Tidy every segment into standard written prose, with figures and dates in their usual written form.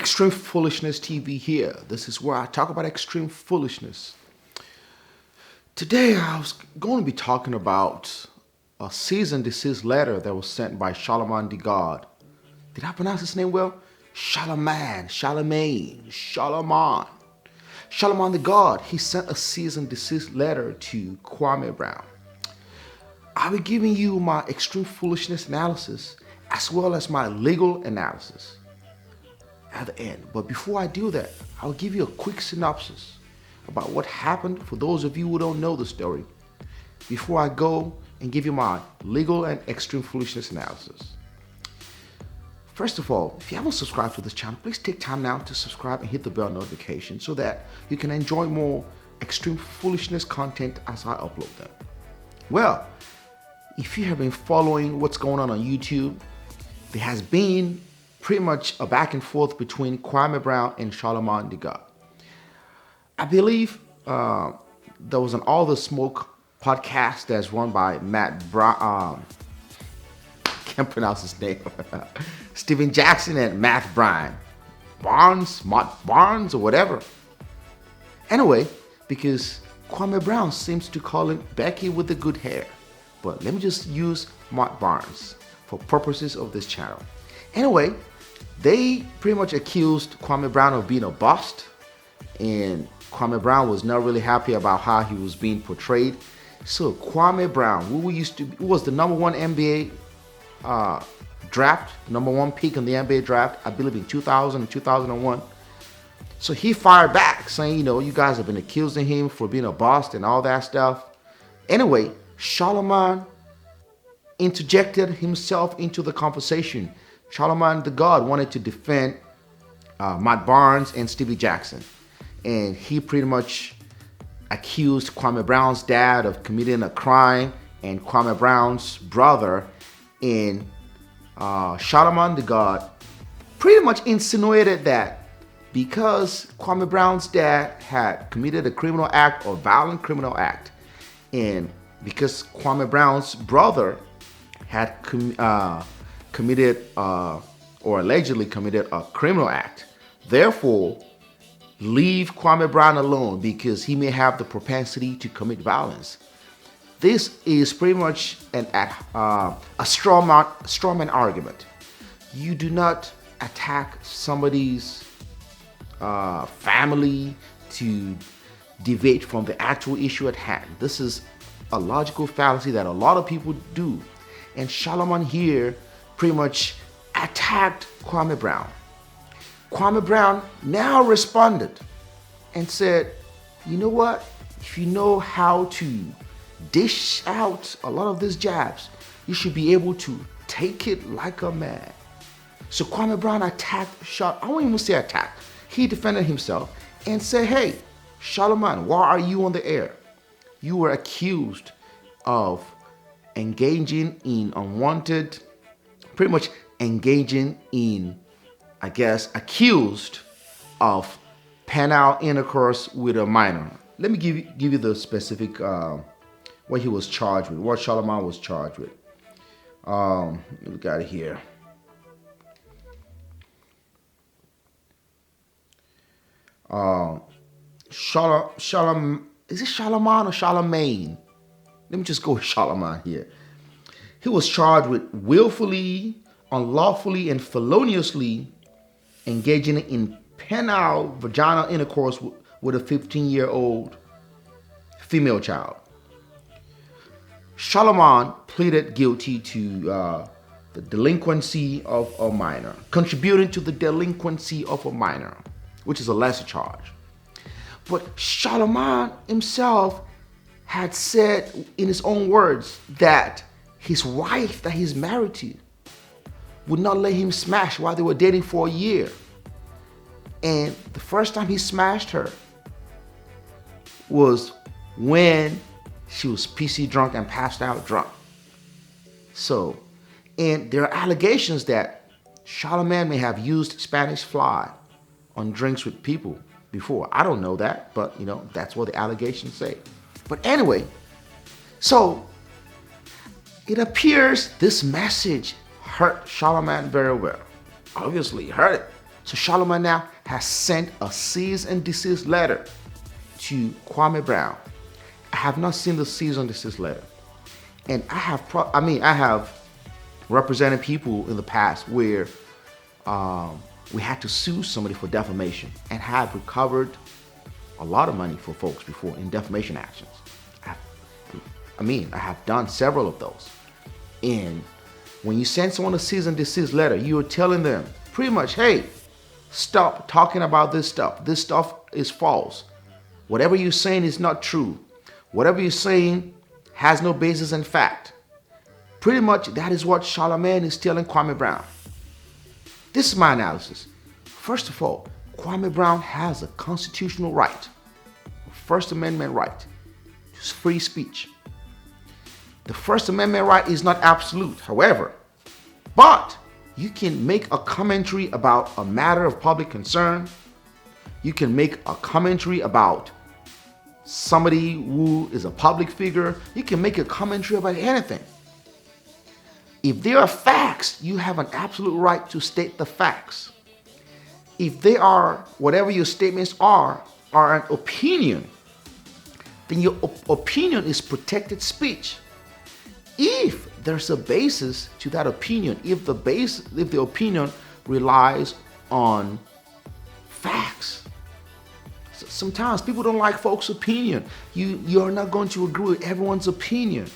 Extreme Foolishness TV here. This is where I talk about extreme foolishness. Today I was going to be talking about a cease and desist letter that was sent by Charlamagne the God. Did I pronounce his name well? Charlamagne. Charlamagne the God. He sent a cease and desist letter to Kwame Brown. I'll be giving you my extreme foolishness analysis as well as my legal analysis at the end. But before I do that, I'll give you a quick synopsis about what happened for those of you who don't know the story before I go and give you my legal and extreme foolishness analysis. First of all, if you haven't subscribed to this channel, please take time now to subscribe and hit the bell notification so that you can enjoy more extreme foolishness content as I upload them. Well, if you have been following what's going on YouTube, there has been pretty much a back and forth between Kwame Brown and Charlamagne the God. I believe there was an All the Smoke podcast that's run by Matt Brown. Can't pronounce his name. Stephen Jackson and Matt Barnes or whatever. Anyway, because Kwame Brown seems to call him Becky with the good hair. But let me just use Matt Barnes for purposes of this channel. Anyway, they pretty much accused Kwame Brown of being a bust, and Kwame Brown was not really happy about how he was being portrayed. So Kwame Brown, who was the number one NBA draft, number one pick in the NBA draft, I believe in 2000 and 2001. So he fired back saying, you guys have been accusing him for being a bust and all that stuff. Anyway, Charlamagne interjected himself into the conversation. Charlamagne the God wanted to defend Matt Barnes and Stevie Jackson. And he pretty much accused Kwame Brown's dad of committing a crime and Kwame Brown's brother. And Charlamagne the God pretty much insinuated that because Kwame Brown's dad had committed a criminal act or violent criminal act, and because Kwame Brown's brother had committed or allegedly committed a criminal act, therefore leave Kwame Brown alone because he may have the propensity to commit violence. This is pretty much a straw man argument. You do not attack somebody's family to deviate from the actual issue at hand. This is a logical fallacy that a lot of people do. And Charlamagne here pretty much attacked Kwame Brown. Kwame Brown now responded and said, you know what? If you know how to dish out a lot of these jabs, you should be able to take it like a man. So Kwame Brown attacked I won't even say attack. He defended himself and said, hey, Charlamagne, why are you on the air? You were accused of engaging in unwanted, pretty much engaging in, accused of penile intercourse with a minor. Let me give you the specific what he was charged with, what Charlamagne was charged with. We got it here. Is it Charlamagne or Charlamagne? Let me just go with Charlamagne here. He was charged with willfully, unlawfully, and feloniously engaging in penile vaginal intercourse with a 15-year-old female child. Charlamagne pleaded guilty to the delinquency of a minor, contributing to the delinquency of a minor, which is a lesser charge. But Charlamagne himself had said in his own words that his wife that he's married to would not let him smash while they were dating for a year. And the first time he smashed her was when she was PC drunk and passed out drunk. So, and there are allegations that Charlamagne may have used Spanish fly on drinks with people before. I don't know that, but that's what the allegations say. But anyway, so it appears this message hurt Charlamagne very well. Obviously, it hurt it. So Charlamagne now has sent a cease and desist letter to Kwame Brown. I have not seen the cease and desist letter, and I have represented people in the past where we had to sue somebody for defamation and have recovered a lot of money for folks before in defamation actions. I have done several of those. And when you send someone a cease and desist letter, you are telling them pretty much, hey, stop talking about this stuff. This stuff is false. Whatever you're saying is not true. Whatever you're saying has no basis in fact. Pretty much that is what Charlamagne is telling Kwame Brown. This is my analysis. First of all, Kwame Brown has a constitutional right, a First Amendment right to free speech. The First Amendment right is not absolute, however, but you can make a commentary about a matter of public concern. You can make a commentary about somebody who is a public figure. You can make a commentary about anything. If there are facts, you have an absolute right to state the facts. If they are, whatever your statements are an opinion, then your opinion is protected speech. If there's a basis to that opinion, if the opinion relies on facts. Sometimes people don't like folks' opinion. You're not going to agree with everyone's opinion.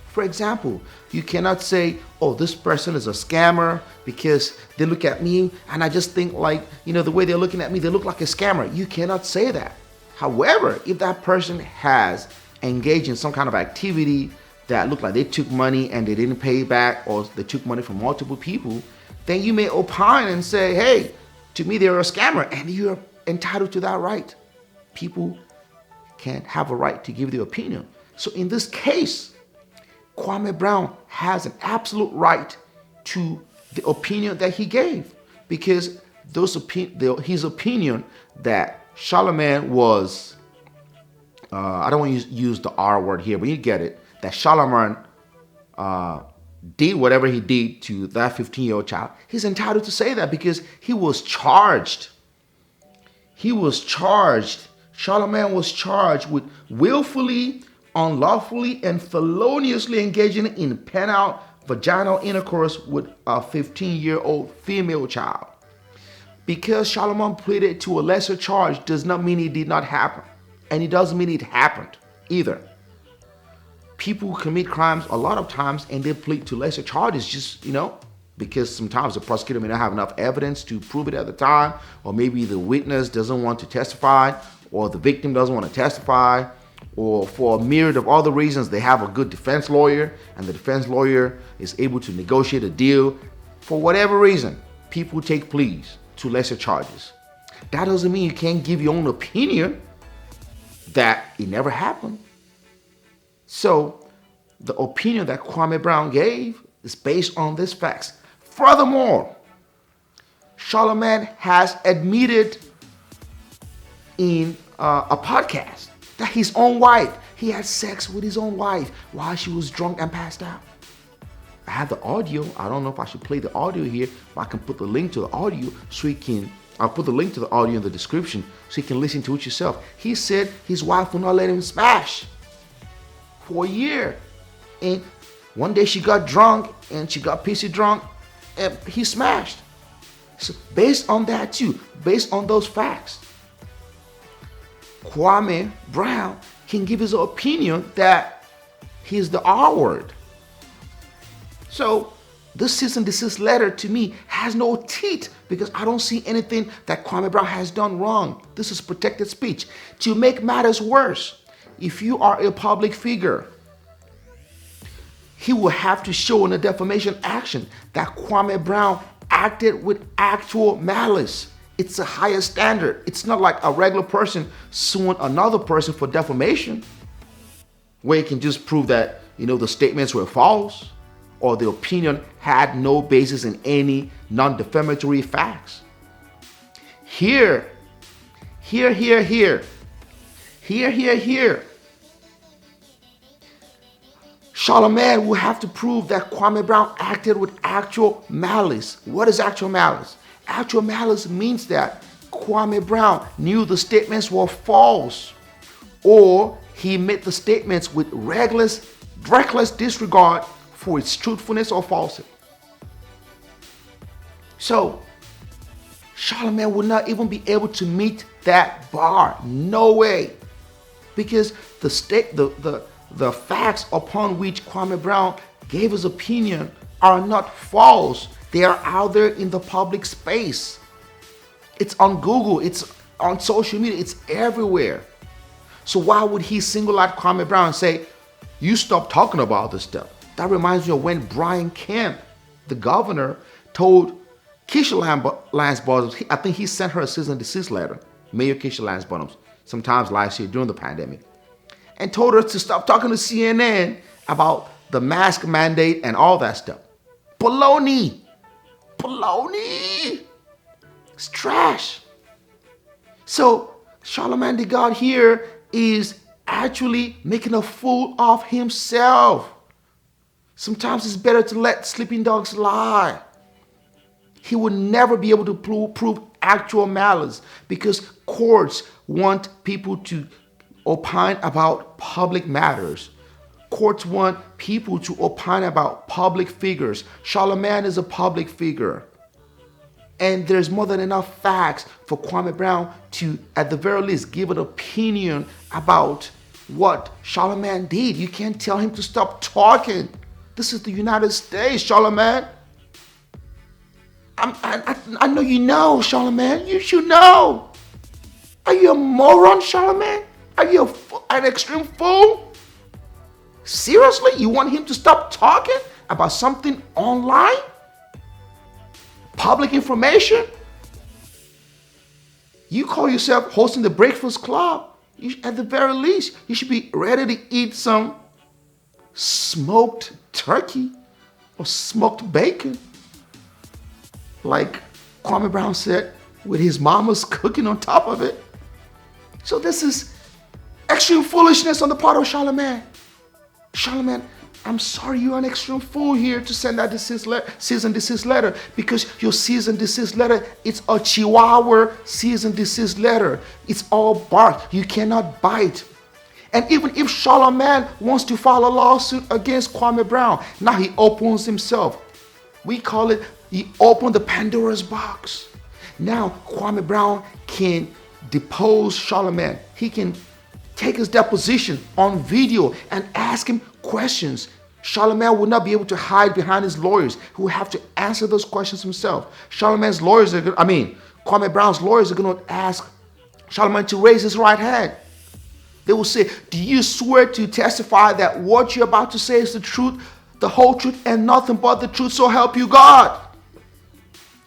For example, you cannot say, oh, this person is a scammer because they look at me and I just think like, the way they're looking at me, they look like a scammer. You cannot say that. However, if that person has engaged in some kind of activity that looked like they took money and they didn't pay back, or they took money from multiple people, then you may opine and say, hey, to me, they're a scammer, and you're entitled to that right. People can have a right to give their opinion. So in this case, Kwame Brown has an absolute right to the opinion that he gave, because his opinion that Charlamagne was, I don't want to use the R word here, but you get it, that Charlamagne did whatever he did to that 15-year-old child. He's entitled to say that because he was charged. Charlamagne was charged with willfully, unlawfully, and feloniously engaging in penile vaginal intercourse with a 15-year-old female child. Because Charlamagne pleaded to a lesser charge does not mean it did not happen. And it doesn't mean it happened either. People commit crimes a lot of times and they plead to lesser charges just, because sometimes the prosecutor may not have enough evidence to prove it at the time, or maybe the witness doesn't want to testify, or the victim doesn't want to testify, or for a myriad of other reasons, they have a good defense lawyer and the defense lawyer is able to negotiate a deal. For whatever reason, people take pleas to lesser charges. That doesn't mean you can't give your own opinion that it never happened. So the opinion that Kwame Brown gave is based on these facts. Furthermore, Charlamagne has admitted in a podcast that his own wife, he had sex with his own wife while she was drunk and passed out. I have the audio. I don't know if I should play the audio here, but I can put the link to the audio I'll put the link to the audio in the description so you can listen to it yourself. He said his wife will not let him smash for a year. And one day she got drunk and she got pissy drunk and he smashed. So based on that too, based on those facts, Kwame Brown can give his opinion that he's the R word. So this cease and desist letter to me has no teeth because I don't see anything that Kwame Brown has done wrong. This is protected speech. To make matters worse, if you are a public figure, he will have to show in a defamation action that Kwame Brown acted with actual malice. It's a higher standard. It's not like a regular person suing another person for defamation, where you can just prove that, the statements were false or the opinion had no basis in any non-defamatory facts. Here. Charlamagne will have to prove that Kwame Brown acted with actual malice. What is actual malice? Actual malice means that Kwame Brown knew the statements were false, or he made the statements with reckless disregard for its truthfulness or falsity. So, Charlamagne would not even be able to meet that bar. No way. Because the facts upon which Kwame Brown gave his opinion are not false. They are out there in the public space. It's on Google, it's on social media, it's everywhere. So why would he single out Kwame Brown and say, you stop talking about this stuff? That reminds me of when Brian Kemp, the governor, told Keisha Lance Bottoms, I think he sent her a cease and desist letter, Mayor Keisha Lance Bottoms, sometimes last year during the pandemic, and told her to stop talking to CNN about the mask mandate and all that stuff. Baloney. Baloney. It's trash. So Charlamagne the God here is actually making a fool of himself. Sometimes it's better to let sleeping dogs lie. He will never be able to prove actual malice because courts want people to opine about public matters. Courts want people to opine about public figures. Charlamagne is a public figure. And there's more than enough facts for Kwame Brown to, at the very least, give an opinion about what Charlamagne did. You can't tell him to stop talking. This is the United States, Charlamagne. I know you know, Charlamagne. You should know. Are you a moron, Charlamagne? Are you an extreme fool? Seriously? You want him to stop talking about something online? Public information? You call yourself hosting the Breakfast Club. At the very least, you should be ready to eat some smoked turkey or smoked bacon. Like Kwame Brown said, with his mama's cooking on top of it. So this is extreme foolishness on the part of Charlamagne. Charlamagne, I'm sorry you're an extreme fool here to send that cease and desist letter, because your cease and desist letter, it's a Chihuahua cease and desist letter. It's all bark. You cannot bite. And even if Charlamagne wants to file a lawsuit against Kwame Brown, now he opens himself. We call it, he opened the Pandora's box. Now Kwame Brown can depose Charlamagne. He can take his deposition on video and ask him questions. Charlamagne will not be able to hide behind his lawyers, who will have to answer those questions himself. Kwame Brown's lawyers are going to ask Charlamagne to raise his right hand. They will say, do you swear to testify that what you're about to say is the truth, the whole truth, and nothing but the truth, so help you God?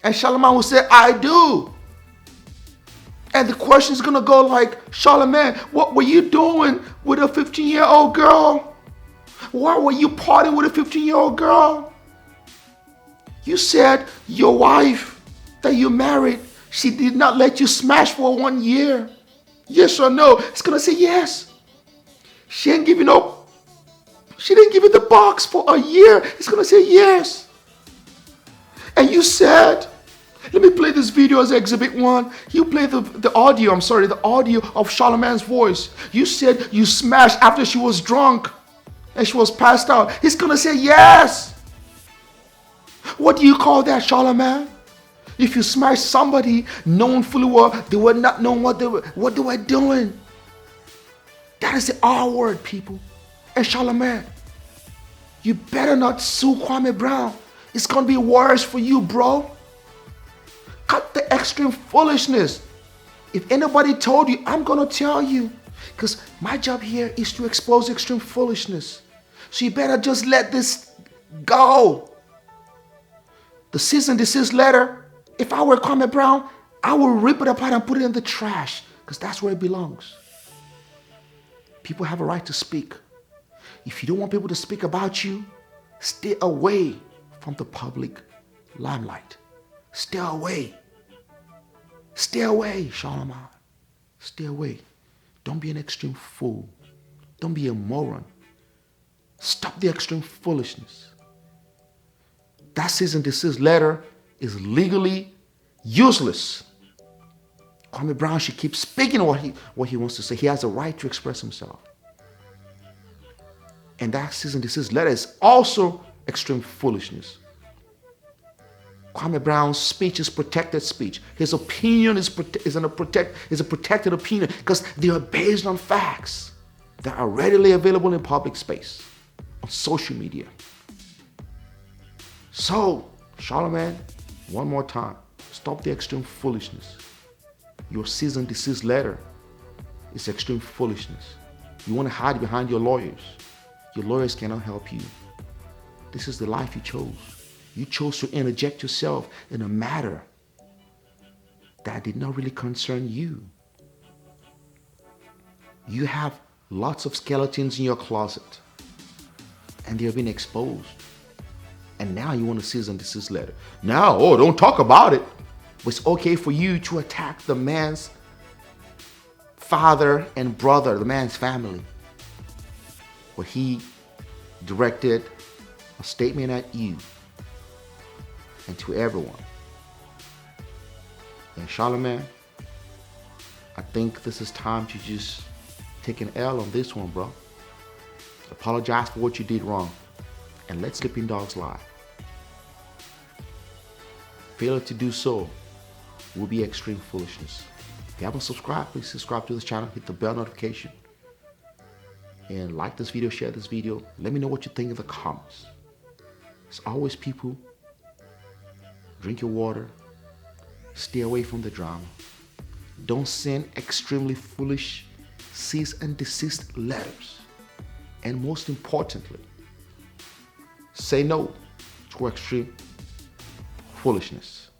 And Charlamagne will say, I do. And the question is going to go like, Charlamagne, what were you doing with a 15-year-old girl? Why were you partying with a 15-year-old girl? You said your wife that you married, she did not let you smash for 1 year. Yes or no? It's going to say yes. She didn't give you the box for a year. It's going to say yes. And you said, let me play this video as exhibit 1. You play the audio of Charlamagne's voice. You said you smashed after she was drunk and she was passed out. He's going to say yes. What do you call that, Charlamagne? If you smash somebody knowing fully well they were not knowing what they were doing. That is the R word, people. And Charlamagne, you better not sue Kwame Brown. It's going to be worse for you, bro. Cut the extreme foolishness. If anybody told you, I'm going to tell you. Because my job here is to expose extreme foolishness. So you better just let this go. The cease and desist letter, if I were Kwame Brown, I would rip it apart and put it in the trash. Because that's where it belongs. People have a right to speak. If you don't want people to speak about you, stay away from the public limelight. Stay away. Stay away, Charlamagne. Stay away. Don't be an extreme fool. Don't be a moron. Stop the extreme foolishness. That cease and desist letter is legally Useless. Kwame Brown should keep speaking what he wants to say. He has a right to express himself. And that cease and desist letter is also extreme foolishness. Kwame Brown's speech is protected speech. His opinion is a protected opinion because they are based on facts that are readily available in public space, on social media. So, Charlamagne, one more time, stop the extreme foolishness. Your cease and desist letter is extreme foolishness. You want to hide behind your lawyers. Your lawyers cannot help you. This is the life you chose. You chose to interject yourself in a matter that did not really concern you. You have lots of skeletons in your closet and they're being exposed. And now you want to cease and desist letter. Now, don't talk about it. But it's okay for you to attack the man's father and brother, the man's family, where he directed a statement at you and to everyone. And Charlamagne, I think this is time to just take an L on this one, bro. Apologize for what you did wrong and let sleeping dogs lie. Failure to do so will be extreme foolishness. If you haven't subscribed, please subscribe to this channel, hit the bell notification, and like this video, share this video. Let me know what you think in the comments. As always, people, drink your water, stay away from the drama. Don't send extremely foolish cease and desist letters. And most importantly, say no to extreme foolishness.